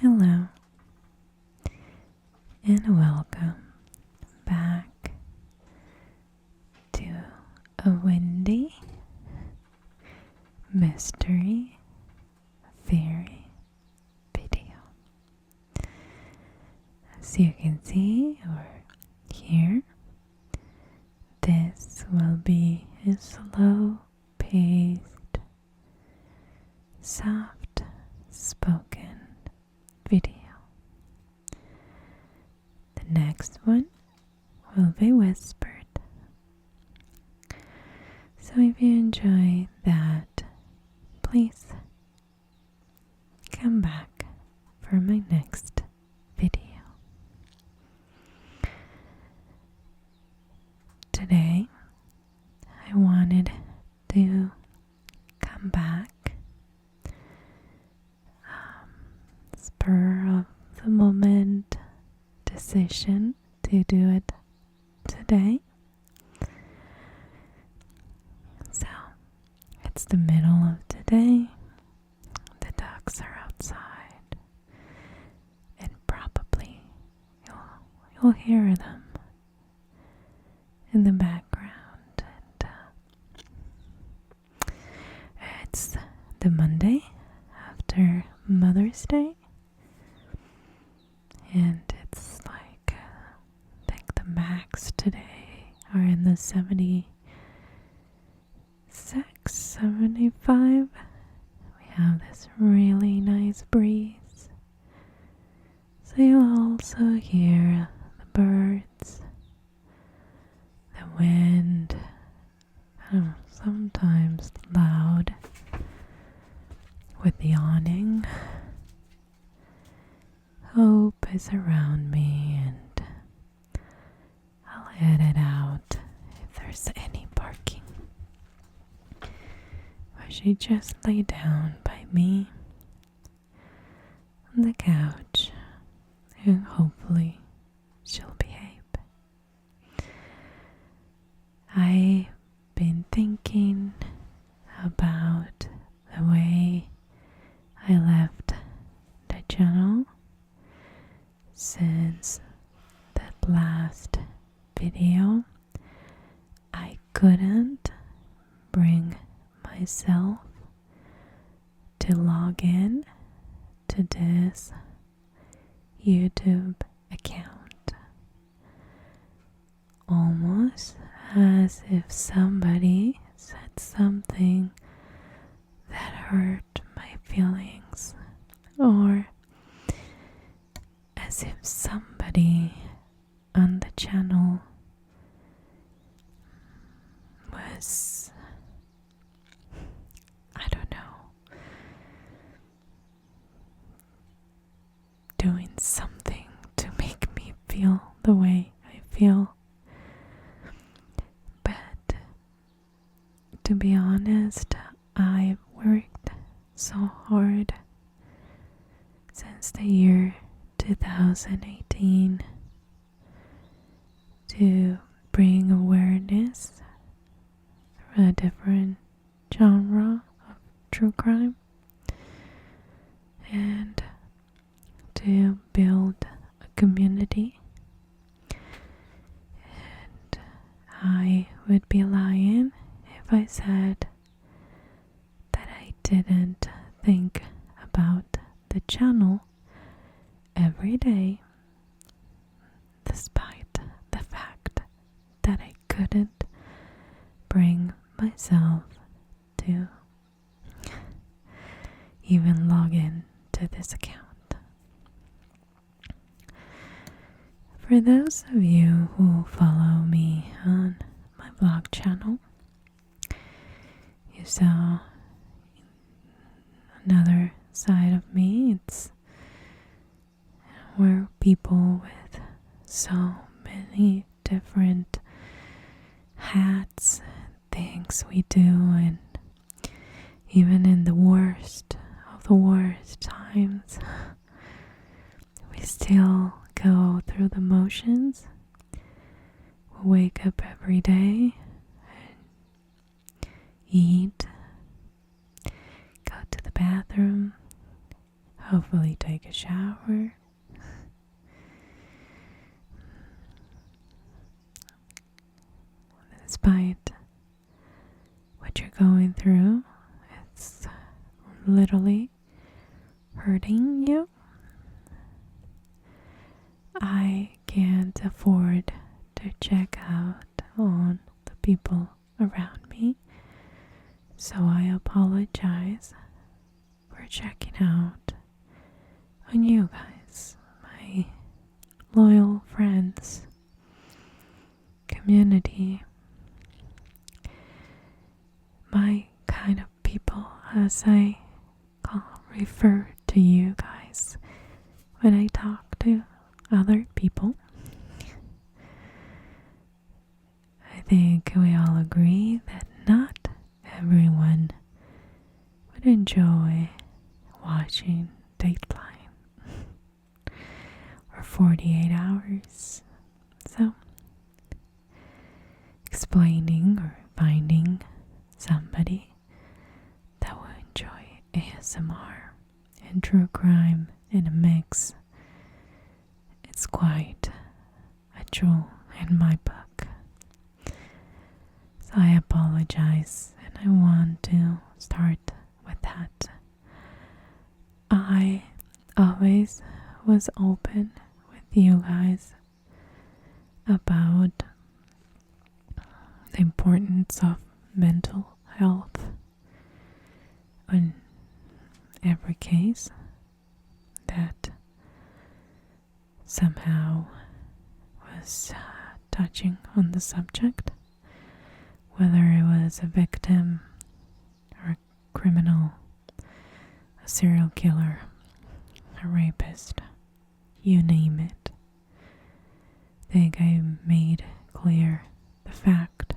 Hello and welcome back to a windy mystery theory video. As you can see or hear, this will be a slow-paced, soft-spoken video. The next one will be whispered. So if you enjoy that, please come back for my next video. Today, I wanted to come back spur of the moment decision to do it today. So it's the middle of the day, the dogs are outside, and probably you'll hear them in the background. And it's the Monday after Mother's Day. And it's like, I think the max today are in the 76, 75. We have this really nice breeze. So you'll also hear the birds, the wind, sometimes loud with the awning. Hope is around me, and I'll edit out if there's any barking. But she just lay down by me on the couch, and hopefully she'll behave. I've been thinking about the way I left the channel since that last video. I couldn't bring myself to log in to this YouTube account, almost as if somebody said something that hurt my feelings, or as if somebody on the channel was, I don't know, doing something to make me feel the way I feel. But to be honest, I've worked so hard since the year 2018 to bring awareness for a different genre of true crime and to build a community. And I would be lying if I said that I didn't think about the channel every day, despite the fact that I couldn't bring myself to even log in to this account. For those of you who follow me on my vlog channel, you saw another side of me. It's we're people with so many different hats, things we do, and even in the worst of the worst times, we still go through the motions. We wake up every day and eat, go to the bathroom, hopefully take a shower. Despite what you're going through, it's literally hurting you. I can't afford to check out on the people around me, so I apologize for checking out on you guys, my loyal friends, community, my kind of people, as I refer to you guys when I talk to other people. I think we all agree that not everyone would enjoy watching Dateline for 48 hours. So, explaining or finding somebody that will enjoy ASMR and true crime in a mix, it's quite a jewel in my book. So I apologize, and I want to start with that. I always was open with you guys about the importance of mental health in every case that somehow was touching on the subject, whether it was a victim or a criminal, a serial killer, a rapist, you name it. I think I made clear the fact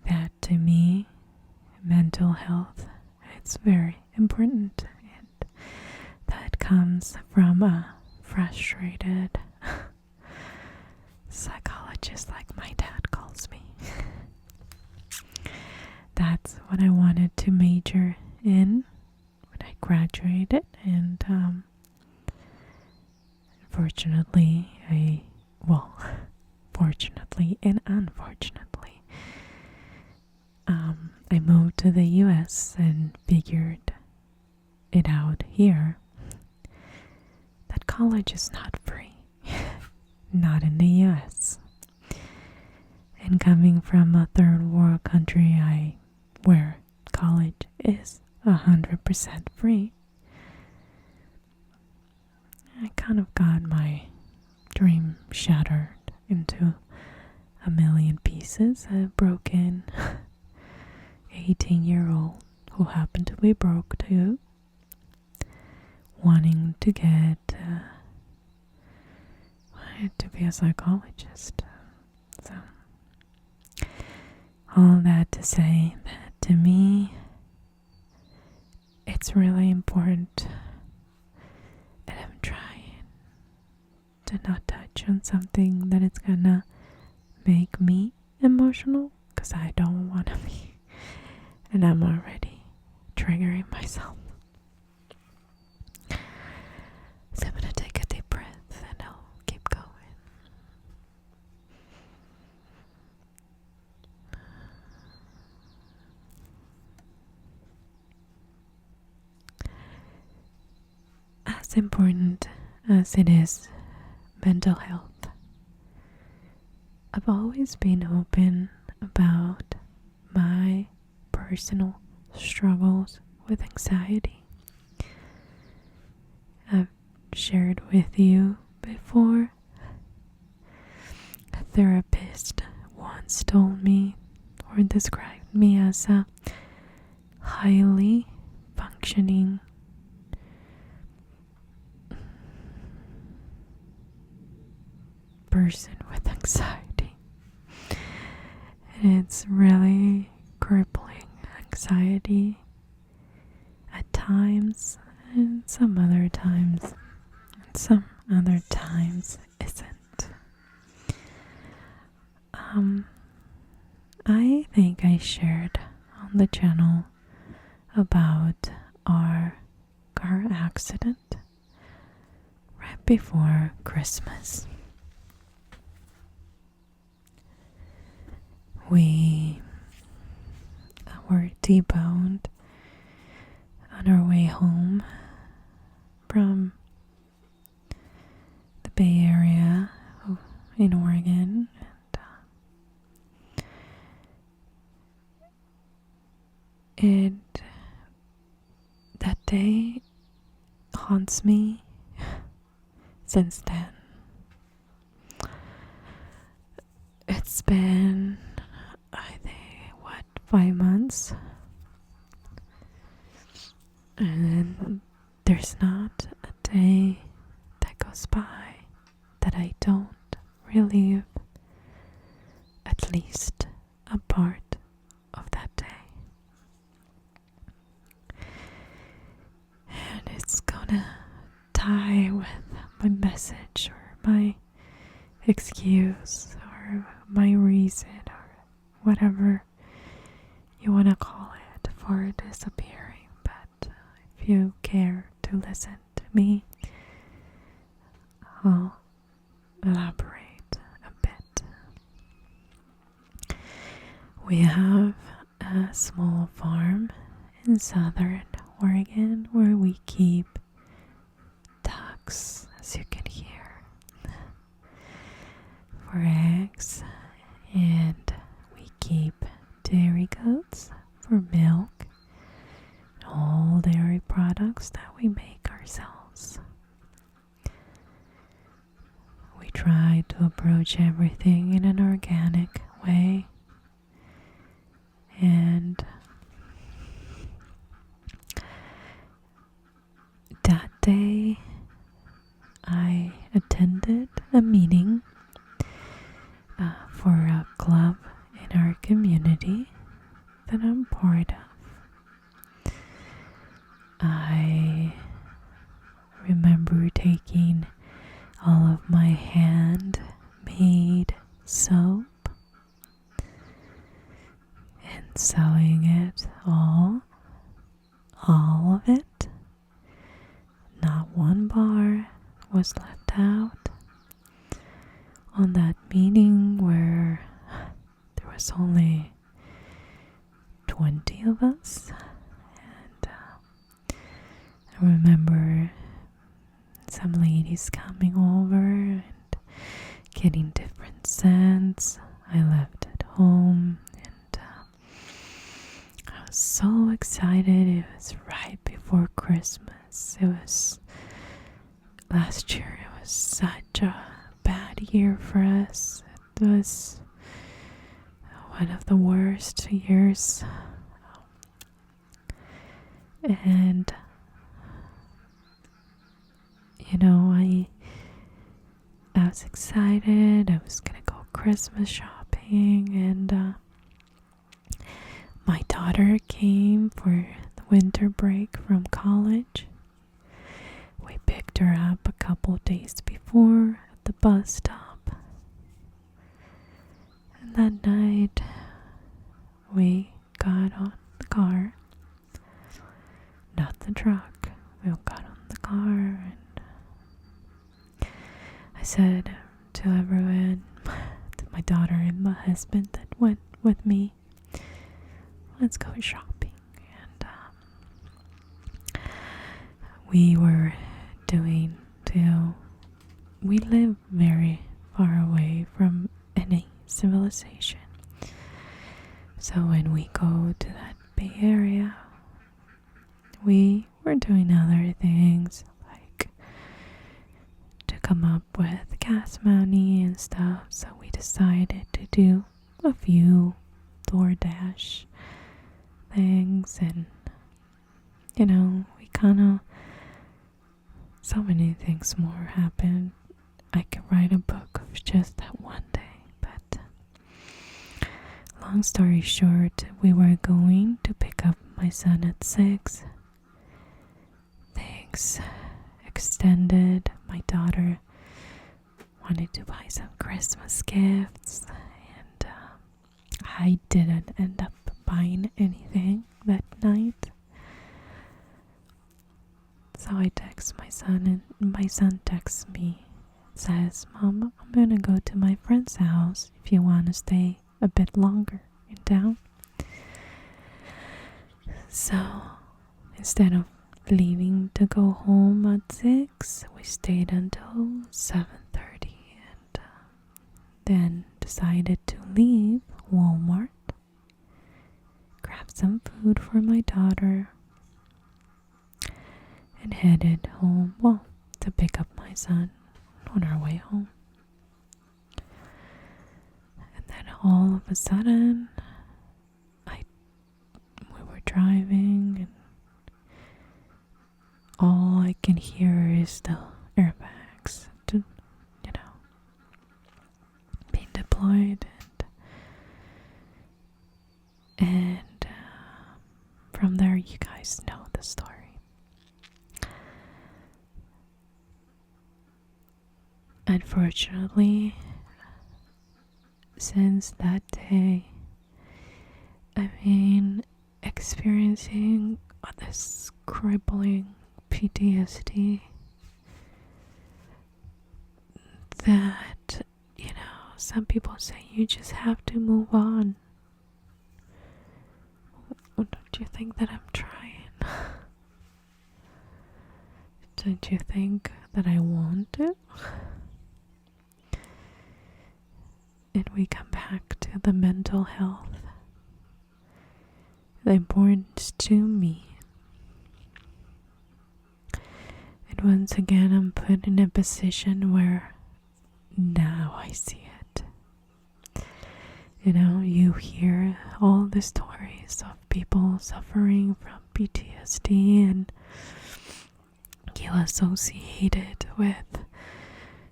that to me, mental health, it's very important, and that comes from a frustrated psychologist like my dad calls me. That's what I wanted to major in when I graduated, and fortunately and unfortunately, I moved to the US and figured it out here that college is not free. Not in the US. And coming from a third world country where college is 100% free, I kind of got my dream shattered into a million pieces. A broken 18-year-old who happened to be broke too, wanting to get to be a psychologist. So, all that to say that to me, it's really important, and I'm trying to not touch on something that it's gonna make me emotional, because I don't want to be, and I'm already triggering myself. So I'm gonna take a deep breath and I'll keep going. As important as it is mental health, I've always been open about my personal struggles with anxiety. I've shared with you before. A therapist once told me or described me as a highly functioning person with anxiety. And it's really crippling anxiety at times, and some other times isn't. I think I shared on the channel about our car accident right before Christmas. We were T-boned on our way home from the Bay Area in Oregon. And that day haunts me since then. It's been, I think, 5 months? And there's not a day that goes by that I don't relive at least a part of that day. And it's gonna tie with my message or my excuse or my reason or whatever you want to call it for disappearing. But if you care to listen to me, I'll elaborate a bit. We have a small farm in southern Oregon where we keep ducks, as you can hear, for eggs, and we keep dairy goats for milk, and all dairy products that we make ourselves. We try to approach everything in an organic way, and that day I attended a meeting for a club in our community that I'm part of. I remember taking all of my handmade soap and selling it all of it. Not one bar was left out on that meeting where there was only 20 of us. And I remember some ladies coming over and getting different scents. I left at home and I was so excited. It was right before Christmas. It was last year. It was such a bad year for us. It was one of the worst years. And I was excited. I was gonna go Christmas shopping, and my daughter came for the winter break from college. We picked her up a couple days before at the bus stop. And that night, we got on the car. Not the truck. We got on the car, and I said to everyone, to my daughter and my husband that went with me, let's go shopping. And we were we live very far away from any civilization. So when we go to that Bay Area, we were doing other things like to come up with gas money and stuff. So we decided to do a few DoorDash things, and we kind of, so many things more happened. I could write a book of just that one day, but long story short, we were going to pick up my son at 6. Things extended. My daughter wanted to buy some Christmas gifts, and I didn't end up buying anything that night. So I text my son, and my son texts me, says, "Mom, I'm gonna go to my friend's house if you want to stay a bit longer in town." So instead of leaving to go home at 6, we stayed until 7:30 and then decided to leave Walmart, grab some food for my daughter, and headed home, well, to pick up my son on our way home. And then all of a sudden, we were driving, and all I can hear is the airbags, being deployed, and from there, you guys know the story. Unfortunately, since that day, I've been experiencing this crippling PTSD that, some people say you just have to move on. Well, don't you think that I'm trying? Don't you think that I want to? And we come back to the mental health, the importance to me. And once again, I'm put in a position where now I see it. You hear all the stories of people suffering from PTSD, and you associate it with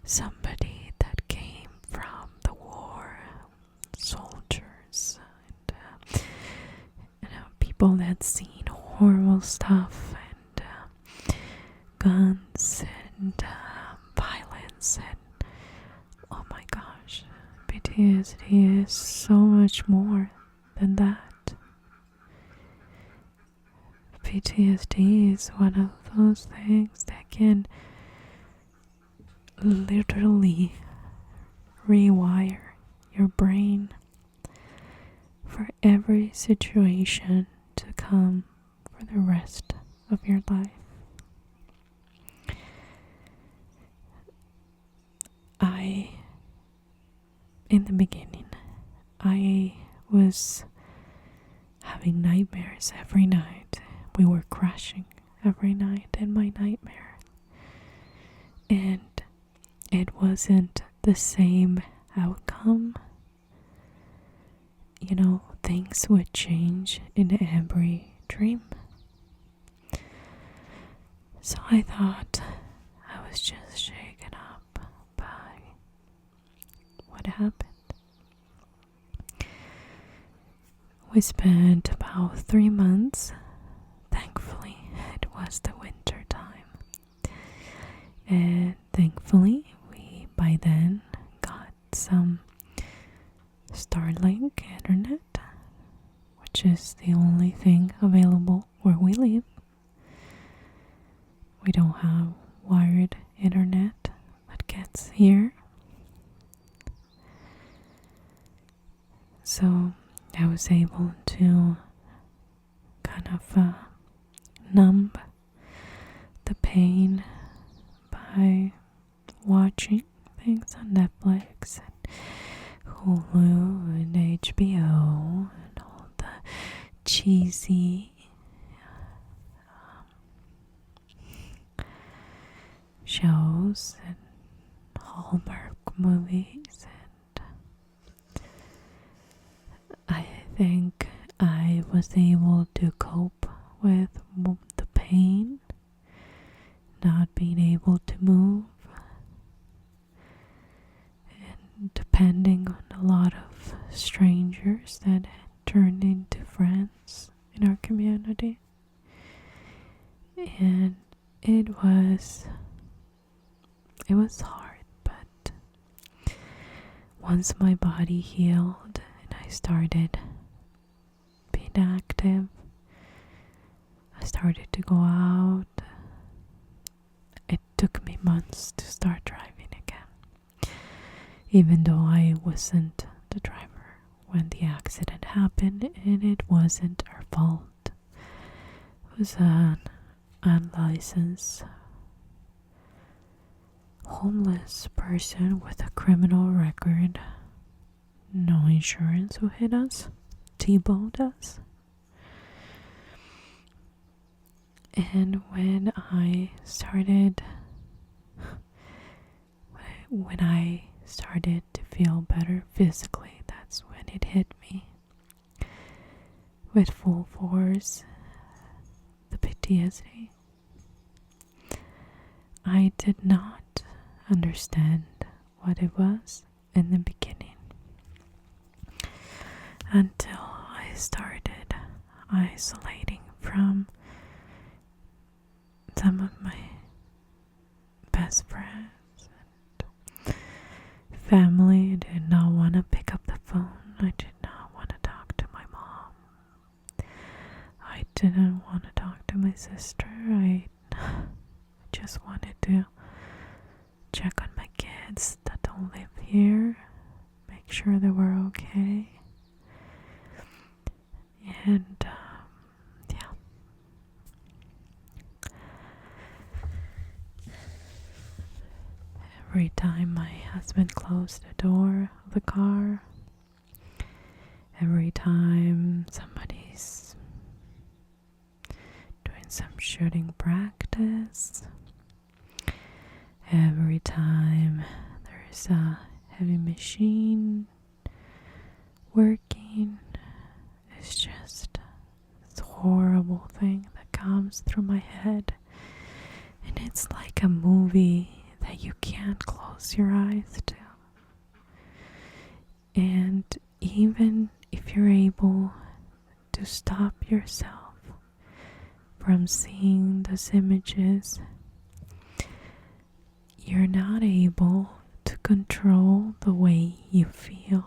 somebody that came from the war, soldiers, and people that's seen horrible stuff, and guns, and violence, and oh my gosh, PTSD is so much more than that. PTSD is one of those things that can literally rewire your brain for every situation to come for the rest of your life. In the beginning, I was having nightmares every night. We were crashing every night in my nightmare. And it wasn't the same outcome. Things would change in every dream. So I thought I was just shaken up by what happened. We spent about 3 months. Thankfully, it was the winter time. And thankfully, we by then got some Starlink internet, which is the only thing available where we live. We don't have wired internet that gets here. So I was able to kind of numb the pain by watching things on Netflix and Hulu and HBO and all the cheesy shows and Hallmark movies, and I think I was able to cope with the pain, not being able to move, and depending on a lot of strangers that turned into friends in our community. And it was hard, but once my body healed and I started being active, I started to go out, confidence to start driving again. Even though I wasn't the driver when the accident happened, and it wasn't our fault. It was an unlicensed homeless person with a criminal record, no insurance, who hit us, T-boned us. And when I started to feel better physically, that's when it hit me with full force, the PTSD. I did not understand what it was in the beginning until I started isolating from some of my best friends and family. I did not want to pick up the phone. I did not want to talk to my mom. I didn't want to talk to my sister. I just wanted to check on my kids that don't live here, make sure they were okay. And yeah. Every time my husband closed the door of the car, every time somebody's doing some shooting practice, every time there's a heavy machine working, it's just this horrible thing that comes through my head. And it's like a movie that you can't close your eyes to. And even if you're able to stop yourself from seeing those images, you're not able to control the way you feel.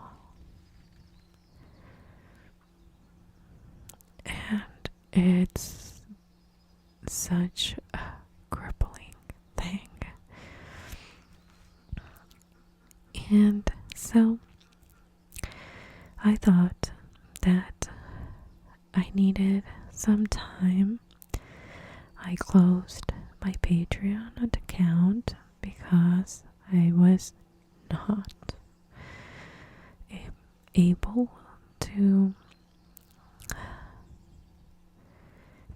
And it's such a crippling thing. And so I thought that I needed some time. I closed my Patreon account because I was not able to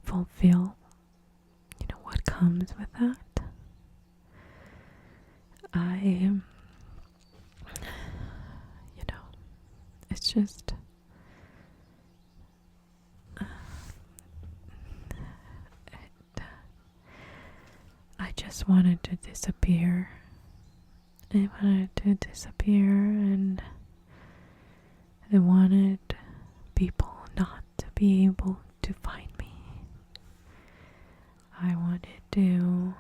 fulfill, what comes with that. It's just I just wanted to disappear. I wanted to disappear, and I wanted people not to be able to find me. I wanted to,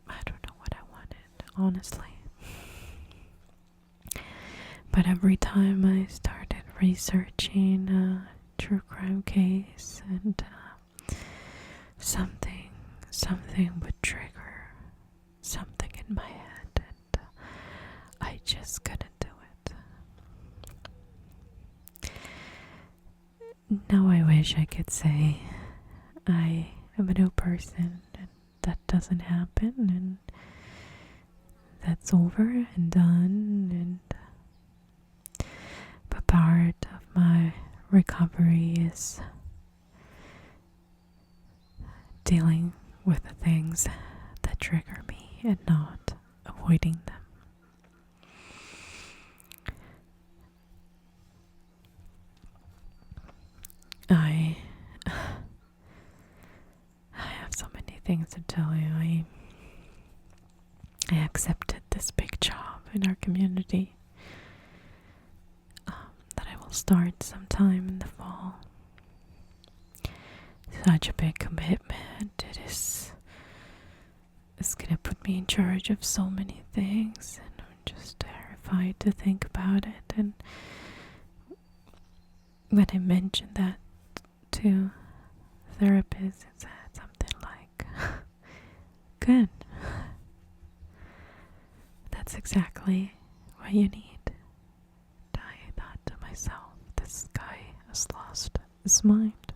I don't know what I wanted, honestly. But every time I started researching a true crime case, and something would trigger something in my head, and I just couldn't do it. Now I wish I could say I am a new person, and that doesn't happen, and that's over and done. And but part of my recovery is dealing with the things that trigger me and not avoiding them. I have so many things to tell you. I accepted this big job in our community that I will start sometime in the fall. Such a big commitment. It's gonna put me in charge of so many things, and I'm just terrified to think about it. And when I mentioned that to therapists, it said something good. That's exactly what you need. I thought to myself, this guy has lost his mind.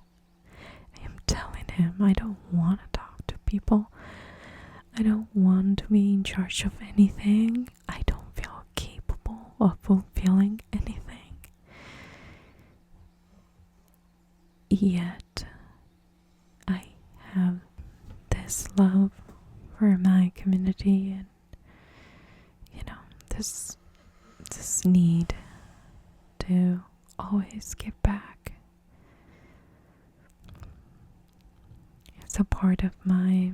I am telling him I don't want to talk to people. I don't want to be in charge of anything. I don't feel capable of fulfilling anything. Yet, I have this love for my community and, this need to always give back. It's a part of my,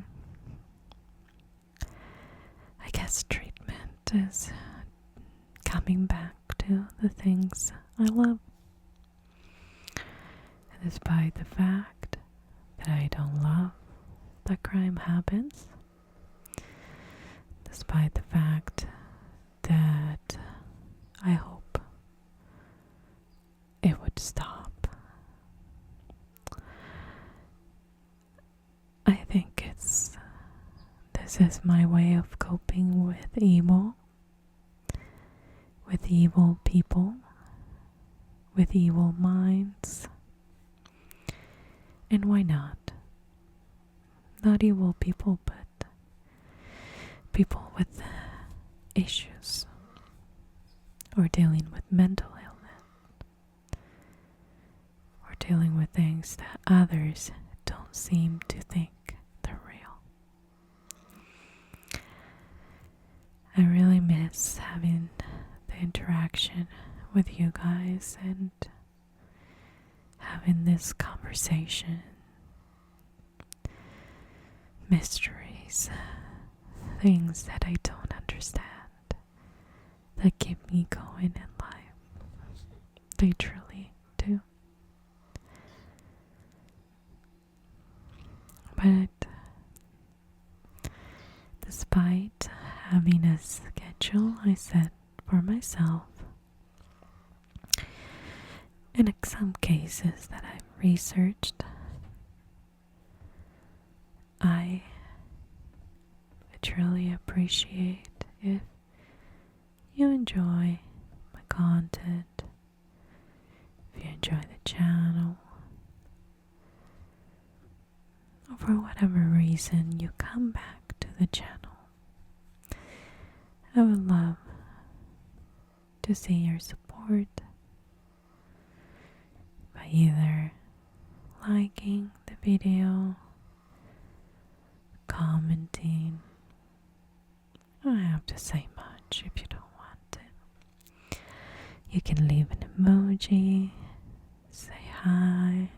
I guess, treatment is coming back to the things I love. And despite the fact that I don't love that crime happens, despite the fact that I hope it would stop, I think this is my way of coping with evil people, with evil minds. And why not? Not evil people, but people with issues or dealing with mental illness or dealing with things that others don't seem to think they're real. I really miss having the interaction with you guys and having this conversation. Mysteries, things that I don't understand, that keep me going in life. They truly do. But despite having a schedule I set for myself, in some cases that I've researched, I would truly appreciate if you enjoy my content, if you enjoy the channel, or for whatever reason you come back to the channel. I would love to see your support by either liking the video, commenting. You don't have to say much if you don't want it. You can leave an emoji, say hi,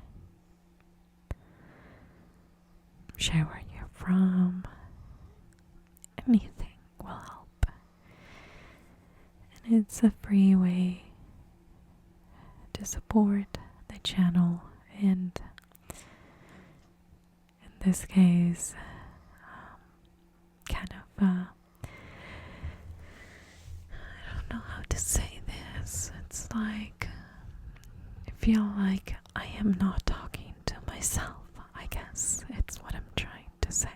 share where you're from. Anything will help. And it's a free way to support the channel, and in this case, kind of I don't know how to say this. It's like I feel like I am not talking to myself. I guess it's what I'm trying to say.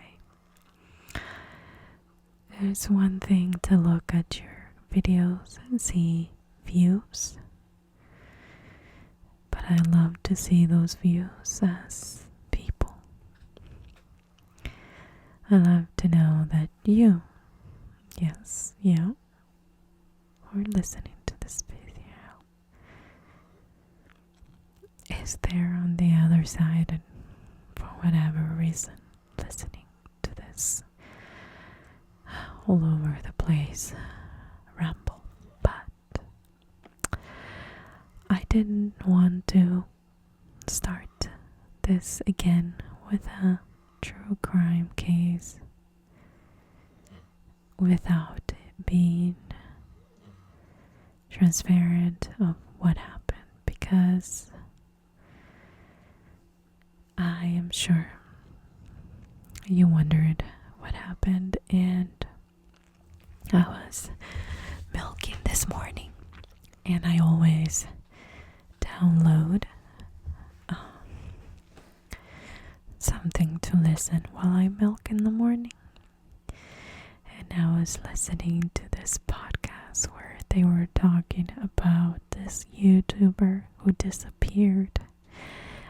It's one thing to look at your videos and see views, but I love to see those views as people. I love to know that you, yes, you, who are listening to this video, is there on the other side and for whatever reason listening to this all over the place ramble. But I didn't want to start this again with a true crime case without being transparent of what happened, because I am sure you wondered what happened, and I was milking this morning, and I always download something to listen while I milk in the morning. I was listening to this podcast where they were talking about this YouTuber who disappeared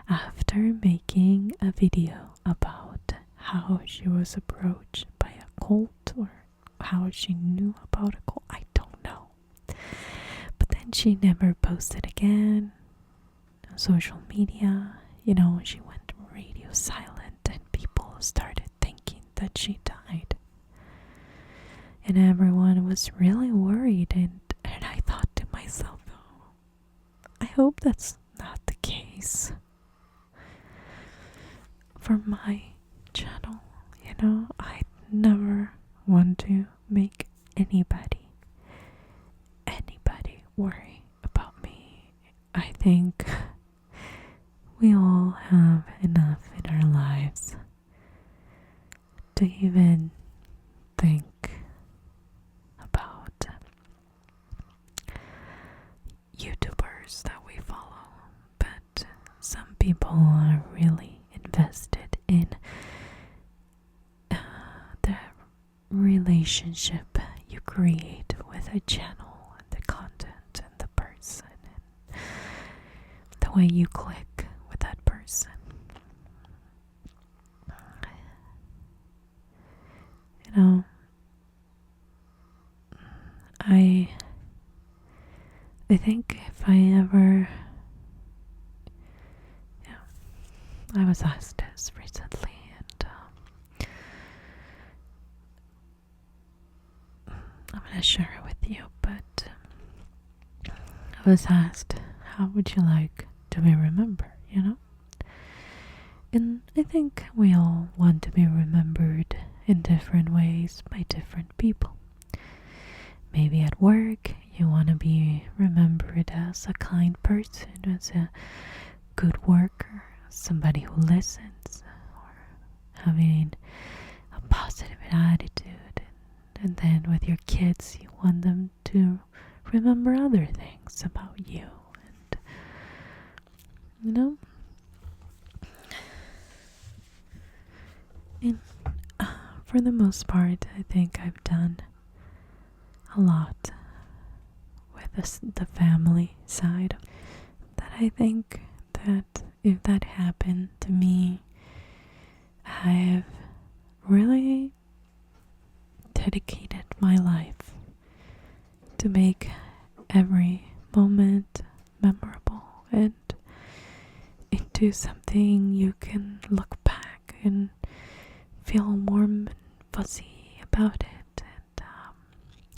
after making a video about how she was approached by a cult, or how she knew about a cult. I don't know. But then she never posted again on social media. She went radio silent, and people started thinking that she died. And everyone was really worried, and I thought to myself, oh, I hope that's not the case for my channel. I never want to make anybody worry about me. I think we all have enough in our lives to even think about YouTubers that we follow, but some people are really invested in the relationship you create with a channel, and the content, and the person, and the way you click with that person. I think if I ever, I was asked this recently, and I'm gonna share it with you, but I was asked, how would you like to be remembered, And I think we all want to be remembered in different ways by different people. Maybe at work, you want to be remembered as a kind person, as a good worker, somebody who listens, or having a positive attitude. And then with your kids, you want them to remember other things about you. And, and for the most part, I think I've done a lot with the family side. That I think that if that happened to me, I've really dedicated my life to make every moment memorable and into something you can look back and feel warm and fuzzy about it.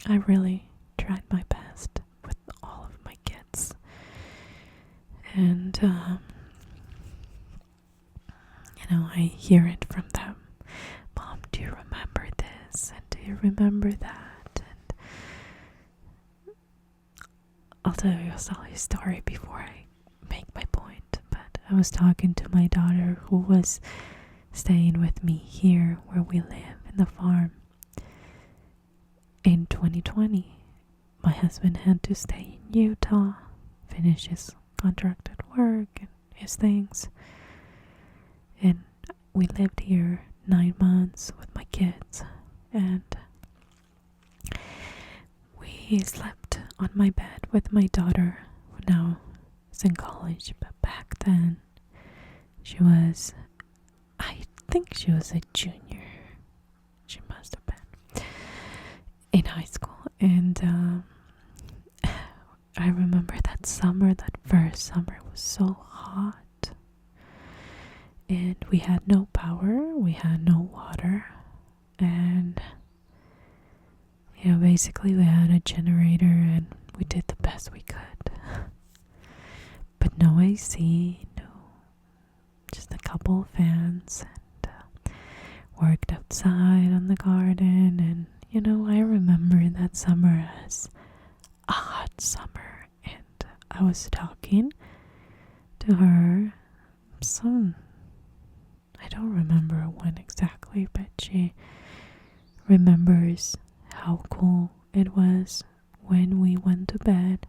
And I really tried my best with all of my kids. And I hear it from them. Mom, do you remember this? And do you remember that? And I'll tell you a story before I make my point. But I was talking to my daughter, who was staying with me here where we live in the farm. In 2020, my husband had to stay in Utah, finish his contracted work and his things. And we lived here 9 months with my kids, and we slept on my bed with my daughter, who now is in college. But back then, I think she was a junior. She must have been in high school. And I remember that first summer was so hot. And we had no power, we had no water, and basically we had a generator, and we did the best we could. But no AC, just a couple of fans, and worked outside on the garden. And I remember that summer as a hot summer, and I was talking to her I don't remember when exactly, but she remembers how cool it was when we went to bed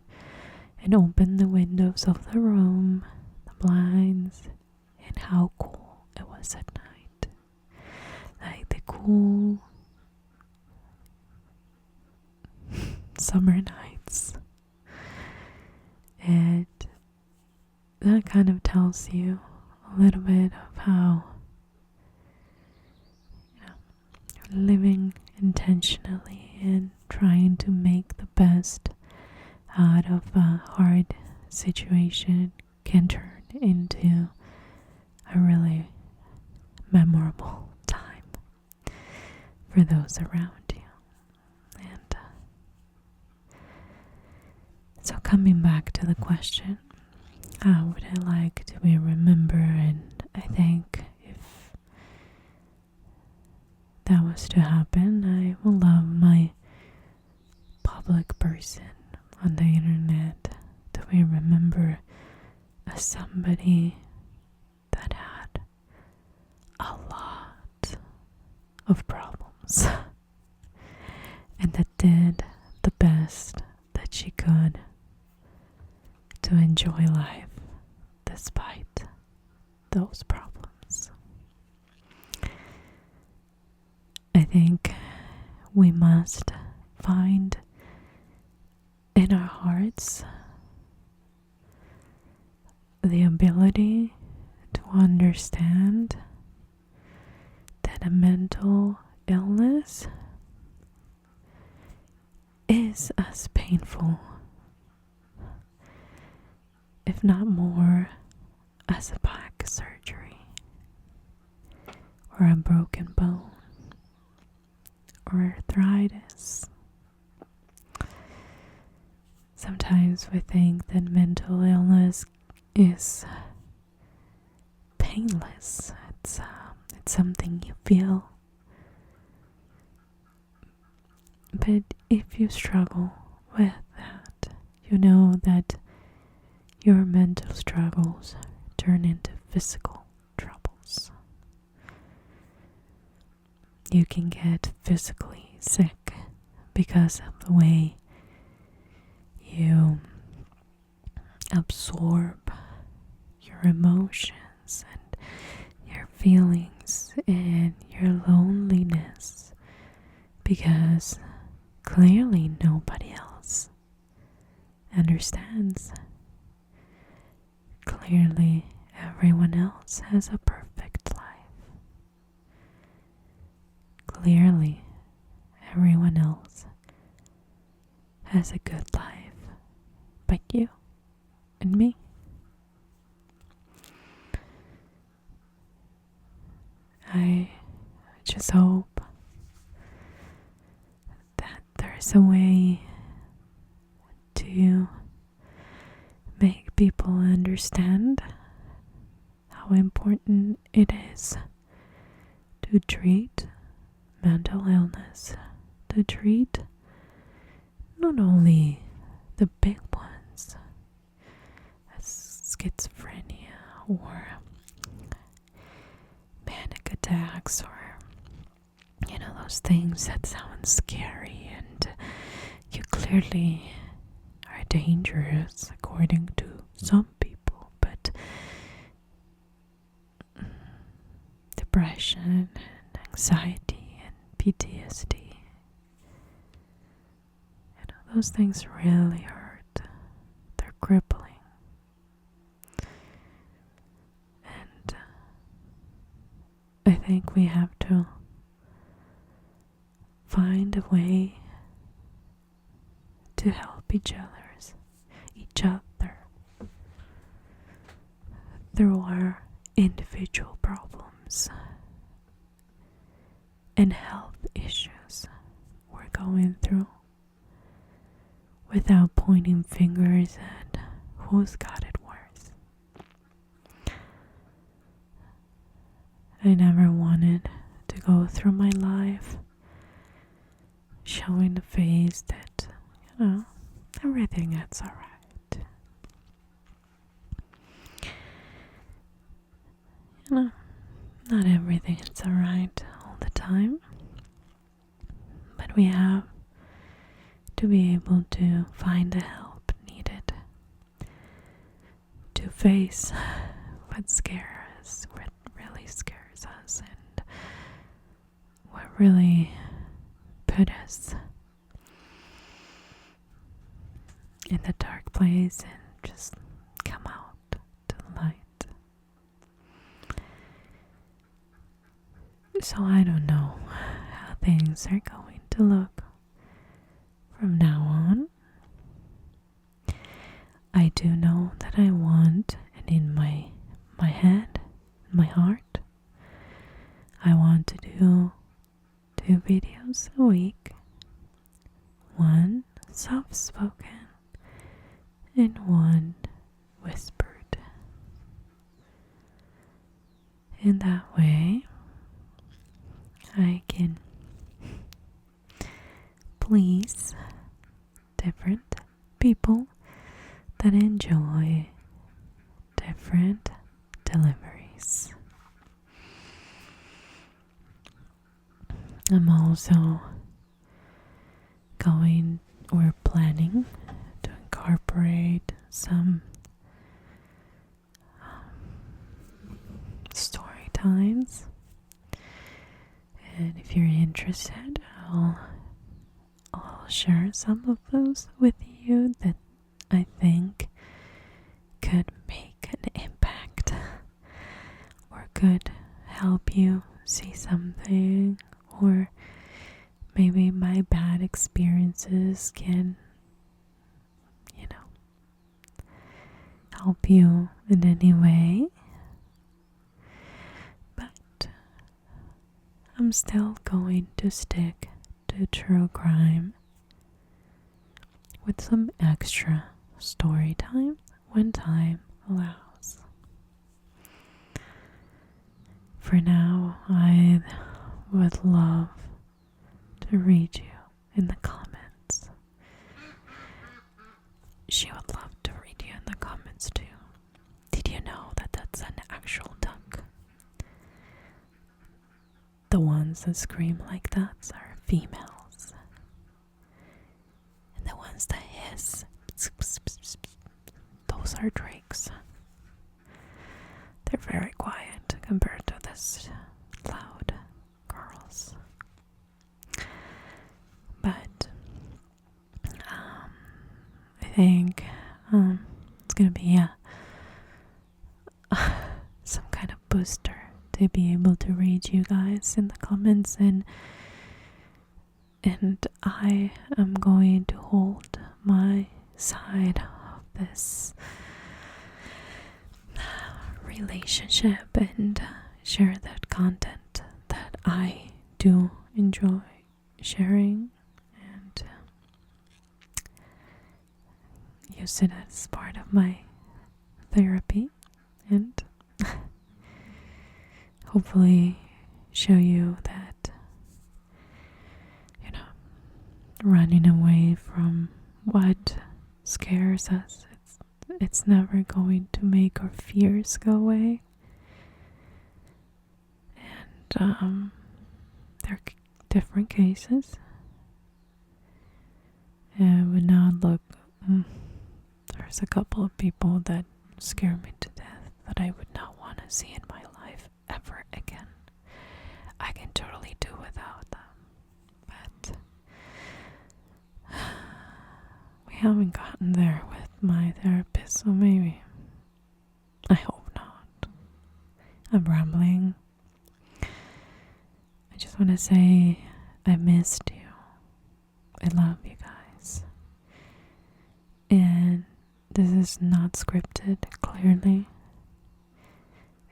and opened the windows of the room, the blinds, and how cool it was at night. Like the cool summer nights. That kind of tells you a little bit of how, living intentionally and trying to make the best out of a hard situation can turn into a really memorable time for those around you. And so coming back to the question, how would I like to be remembered? And I think if that was to happen, I will love my public person on the internet to be remembered as somebody that had a lot of problems and that did the best that she could to enjoy life despite those problems. I think we must find in our hearts the ability to understand that a mental illness is as painful, if not more, as a back surgery or a broken bone or arthritis. Sometimes we think that mental illness is painless. It's something you feel. But if you struggle with that, you know that your mental struggles turn into physical troubles. You can get physically sick because of the way you absorb your emotions and your feelings and your loneliness, because clearly nobody else understands. Clearly everyone else has a perfect life. Clearly everyone else has a good life, but you and me. I just hope that there's a way to make people understand how important it is to treat mental illness, to treat not only the big ones as schizophrenia or panic attacks or those things that sound scary and you clearly are dangerous according to some people, but depression and anxiety and PTSD, those things really hurt. They're crippling. And I think we have to find a way to help each other through our individual problems and health issues we're going through, without pointing fingers at who's got it worse. I never wanted to go through my life showing the face that, everything is alright. Not everything is alright all the time, but we have to be able to find the help needed to face what scares us, what really scares us, and what really put us in the dark place and just come out to the light. So I don't know how things are going to look from now on. I do know that I want, and in my head, my heart, I want to do 2 videos a week. One soft-spoken and one whispered. In that way, I can please different people that enjoy different deliveries. I'm also we're planning to incorporate some story times. And if you're interested, I'll share some of those with you that I think could make an impact or could help you see something, or maybe my bad experiences can, help you in any way. But I'm still going to stick to true crime with some extra story time when time allows. For now, I would love to read you in the comments. She would love to read you in the comments too. Did you know that that's an actual duck? The ones that scream like that are females. And the ones that hiss, those are drakes. They're very quiet compared to this loud girls. But I think it's gonna be some kind of booster to be able to read you guys in the comments, and I am going to hold my side of this relationship and share that content that I do enjoy sharing, and use it as part of my therapy, and hopefully show you that, running away from what scares us, it's never going to make our fears go away. And there are different cases. It would not look. There's a couple of people that scare me to death that I would not want to see in my life ever again. I can totally do without them. But we haven't gotten there with my therapist, so maybe. I hope not. I'm rambling. I just want to say I missed you. I love you guys. And this is not scripted, clearly.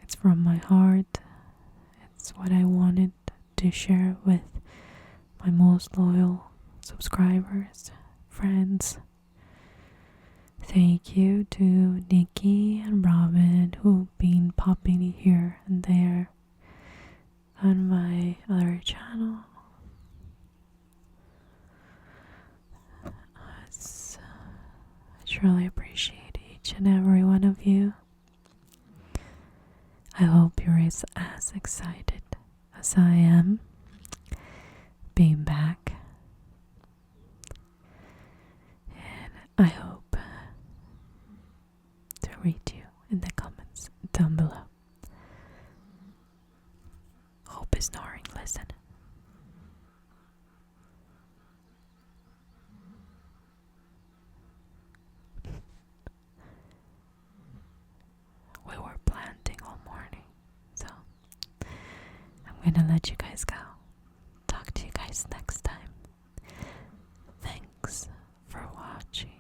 It's from my heart. It's what I wanted to share with my most loyal subscribers, friends. Thank you to Nikki and Robin who've been popping here and there on my other channel. I truly appreciate each and every one of you. I hope you're as excited as I am being back. And I hope to read you in the comments down below. Hope is snoring, listen. gonna let you guys go. Talk to you guys next time. Thanks for watching.